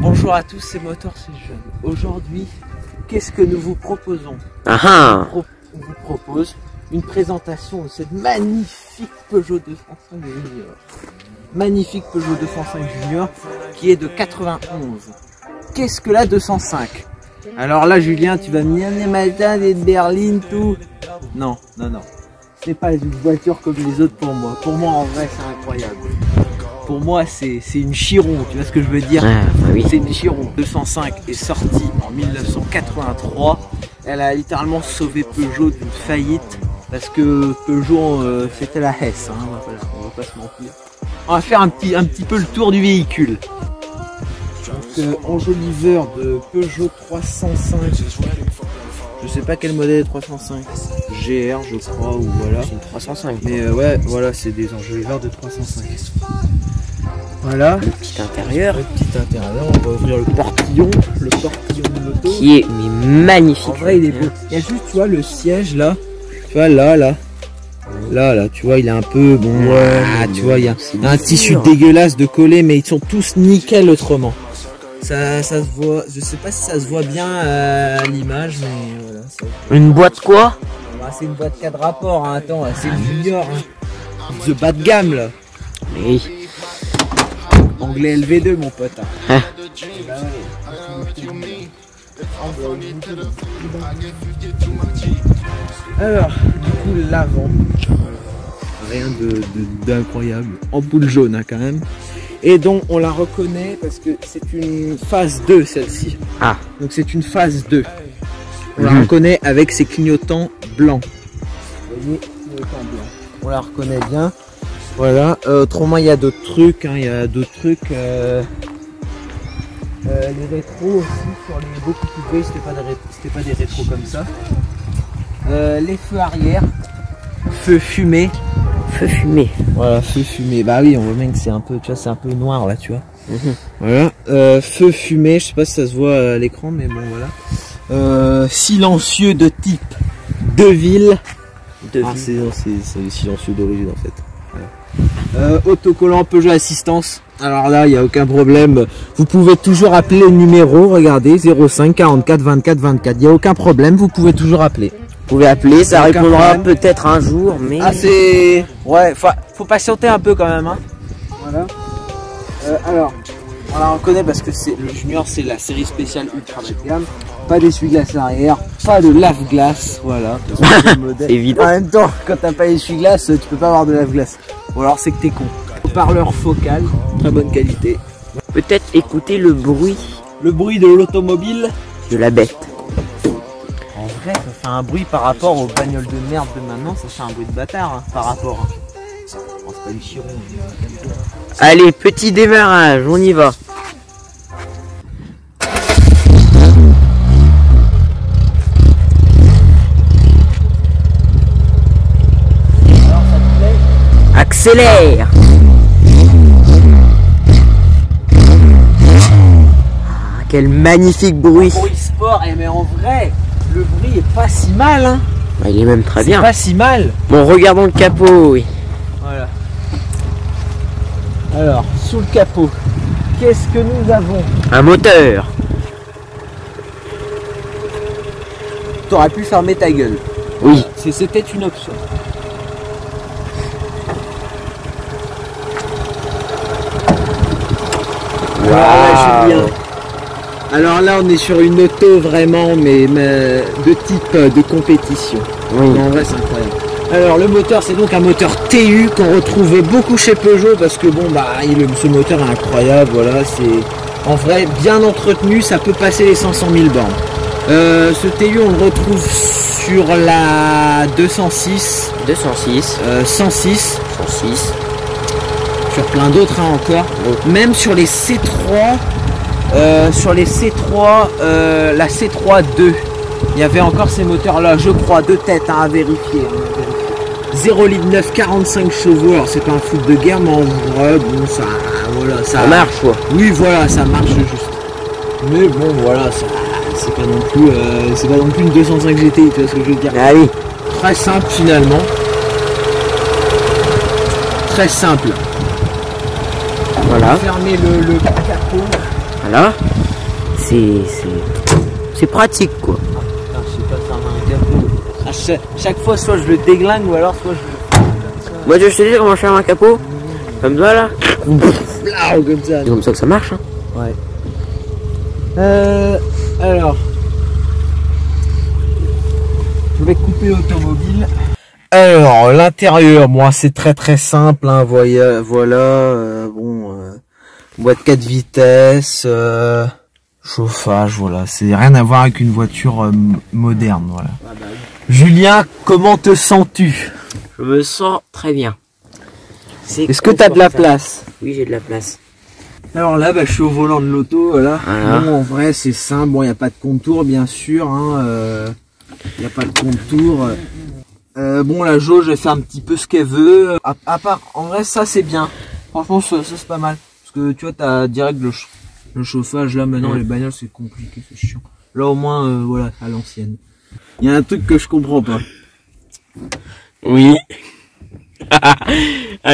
Bonjour à tous, c'est Moteur, c'est Jeune. Aujourd'hui, qu'est-ce que nous vous proposons? On vous propose une présentation de cette magnifique Peugeot 205 Junior. Magnifique Peugeot 205 Junior qui est de 91. Qu'est-ce que la 205? Alors là, Julien, tu vas me dire les matins, les berlines, tout. Non, non, non. C'est pas une voiture comme les autres pour moi. Pour moi, en vrai, c'est incroyable. Pour moi, c'est une Chiron, tu vois ce que je veux dire? Oui. C'est une Chiron. 205 est sortie en 1983. Elle a littéralement sauvé Peugeot d'une faillite parce que Peugeot, c'était la Hesse. Hein. Voilà, on va pas se mentir. On va faire un petit peu le tour du véhicule. Donc, enjoliveur de Peugeot 305. Je sais pas quel modèle est 305. GR, je crois, ou voilà. C'est une 305. Mais ouais, voilà, c'est des enjoliveurs de 305. Voilà. Le petit intérieur. Le petit intérieur, on va ouvrir le portillon de moto. Qui est magnifique. En vrai, il est beau. Il y a juste, tu vois, le siège là. Tu vois, là, tu vois, il est un peu bon. Ouais, tu vois, il y a un tissu dur. dégueulasse de collé, mais ils sont tous nickel autrement. Ça se voit, je sais pas si ça se voit bien à l'image, mais voilà. Une boîte quoi? Bah, c'est une boîte 4 rapports, hein. Attends, c'est le Junior, hein. The bas de gamme là. Oui. Anglais LV2 mon pote. Hein. Bah, alors, du coup, l'avant. Rien d'incroyable. Ampoule jaune hein, quand même. Et donc on la reconnaît parce que c'est une phase 2 celle-ci. Ah. Donc c'est une phase 2. On la reconnaît avec ses clignotants blancs. Vous voyez, clignotants blancs. On la reconnaît bien. Voilà. Autrement il y a d'autres trucs. Hein. Il y a d'autres trucs. Les rétros aussi sur les beaucoup plus gros, c'était pas des rétros comme ça. Les feux arrière. Feu fumé. Feu fumé. Voilà, feu fumé. Bah oui, on voit bien que c'est un peu, tu vois, c'est un peu noir là, tu vois. Voilà. Feu fumé, je sais pas si ça se voit à l'écran, mais bon, voilà. Silencieux de type Deville. C'est le silencieux d'origine en fait. Voilà. Autocollant Peugeot Assistance. Alors là, il n'y a aucun problème. Vous pouvez toujours appeler le numéro, regardez, 05 44 24 24. Il n'y a aucun problème, vous pouvez toujours appeler. Vous pouvez appeler, ça répondra peut-être un jour, mais... Ah c'est... Ouais, faut patienter un peu quand même. Hein. Voilà. Alors, on la reconnaît parce que le Junior, c'est la série spéciale ultra bas de gamme. Pas d'essuie-glace arrière, pas de lave-glace, voilà. C'est évident. En même temps, quand t'as pas d'essuie-glace, tu peux pas avoir de lave-glace. Ou alors c'est que t'es con. Parleur focal, très bonne qualité. Peut-être écouter le bruit. Le bruit de l'automobile. De la bête. En vrai, ça fait un bruit par rapport aux bagnoles de merde de maintenant, ça fait un bruit de bâtard hein, par rapport. Hein. Oh, c'est pas une Chiron. Allez, petit démarrage, on y va. Alors, ça te plaît? Accélère. Ah, quel magnifique bruit. Bruit sport, mais en vrai, le bruit est pas si mal. Hein. Bah, il est même très bien. Pas si mal. Bon, regardons le capot, oui. Voilà. Alors, sous le capot, qu'est-ce que nous avons? Un moteur. T'aurais pu fermer ta gueule. Oui. C'était une option. Voilà, Julien. Alors là, on est sur une auto vraiment, mais de type de compétition. Oui. En vrai, c'est incroyable. Alors le moteur, c'est donc un moteur TU qu'on retrouve beaucoup chez Peugeot parce que bon, bah, ce moteur est incroyable. Voilà, c'est en vrai bien entretenu, ça peut passer les 500 000 bornes. Ce TU, on le retrouve sur la 206, 206, 106, 106, sur plein d'autres hein, encore. Même sur les C3. Sur les C3, la C3-2, il y avait encore ces moteurs-là, je crois, de tête hein, à vérifier. 0 litre 9, 45 chevaux, alors c'est pas un foot de guerre, mais en vrai, bon, ça, voilà, ça marche, quoi. Oui, voilà, ça marche juste. Mais bon, voilà, c'est pas non plus une 205 GTI, tu vois ce que je veux dire. Ah oui. Très simple finalement. Très simple. Voilà. Fermer le capot. voilà. C'est pratique quoi. Ah, putain, je sais pas fermer un capot. Chaque fois, soit je le déglingue ou alors soit je le... Moi je te dis comment faire un capot. Comme ça là. Comme ça. C'est comme ça que ça marche. Hein. Ouais. Alors, je vais couper l'automobile. Alors, l'intérieur, moi, c'est très simple. Hein, voilà, boîte 4 vitesses, chauffage, voilà. C'est rien à voir avec une voiture moderne, voilà. Ah bah oui. Julien, comment te sens-tu? Je me sens très bien. Est-ce que tu as de la place? Oui, j'ai de la place. Alors là, je suis au volant de l'auto, voilà. Bon, en vrai, c'est simple. Bon, il n'y a pas de contour, bien sûr. Il n'y a pas de contour. Bon, la jauge, elle fait un petit peu ce qu'elle veut. À part, en vrai, ça, c'est bien. Franchement, ça c'est pas mal. Parce que, tu vois, t'as direct le chauffage. Là, maintenant, les bagnoles, c'est compliqué, c'est chiant. Là, au moins, voilà, à l'ancienne. Il y a un truc que je comprends pas. Oui. Ah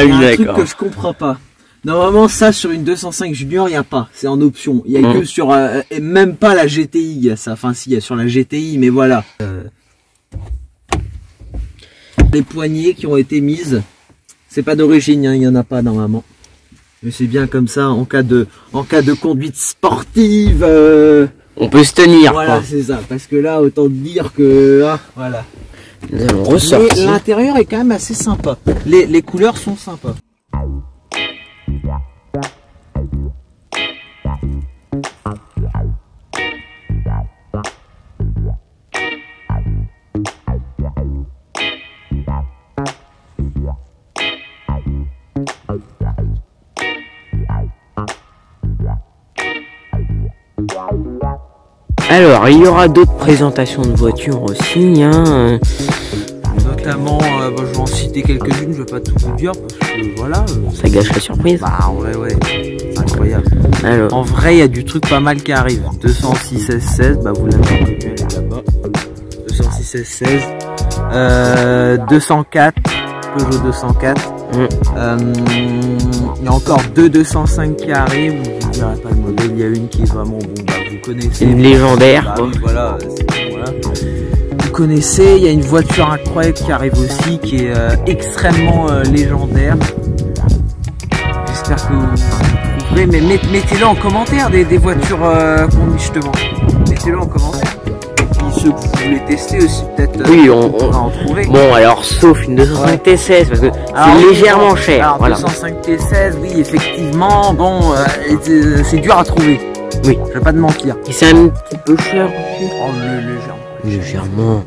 oui, d'accord. Un truc que je comprends pas. Normalement, ça, sur une 205 Junior, il n'y a pas. C'est en option. Il n'y a que sur... et même pas la GTI, il y a ça. Enfin, si, il y a sur la GTI, mais voilà. Les poignées qui ont été mises, c'est pas d'origine, hein, il n'y en a pas normalement. Mais c'est bien comme ça, en cas de conduite sportive... on peut se tenir. Voilà, c'est ça. Parce que là, autant dire que... Ah, voilà. Nous allons ressortir. L'intérieur est quand même assez sympa. Les couleurs sont sympas. Alors, il y aura d'autres présentations de voitures aussi, hein. Notamment, je vais en citer quelques-unes, je vais pas tout vous dire parce que voilà. Ça gâche la surprise. Bah en vrai, ouais, c'est incroyable. Alors. En vrai, il y a du truc pas mal qui arrive. 206 16, vous l'avez reconnu, elle est là-bas. 206 16. 204, Peugeot 204. Il y a encore deux 205 qui arrivent. Je ne dirai pas le modèle, il y a une qui est vraiment bon, vous connaissez. Une légendaire. Oui, voilà, voilà. Vous connaissez, il y a une voiture incroyable qui arrive aussi, qui est extrêmement légendaire. J'espère que vous trouverez, mais mettez-le en commentaire des voitures justement. Mettez-le en commentaire. Ceux que vous voulez tester aussi, peut-être. Oui, on va en trouver. Bon, alors, sauf une 205 T16, parce que c'est légèrement cher. Alors, voilà. 205 T16, oui, effectivement, bon, c'est dur à trouver. Oui. Je vais pas te mentir. Et c'est un petit peu cher aussi. Oh, légèrement. Légèrement.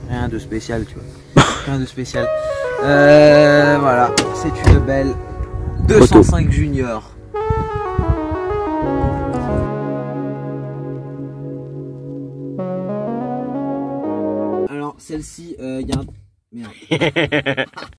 Rien de spécial, tu vois. Rien de spécial. Voilà, c'est une belle 205 Auto. Junior. Alors, celle-ci, il y a un... Merde.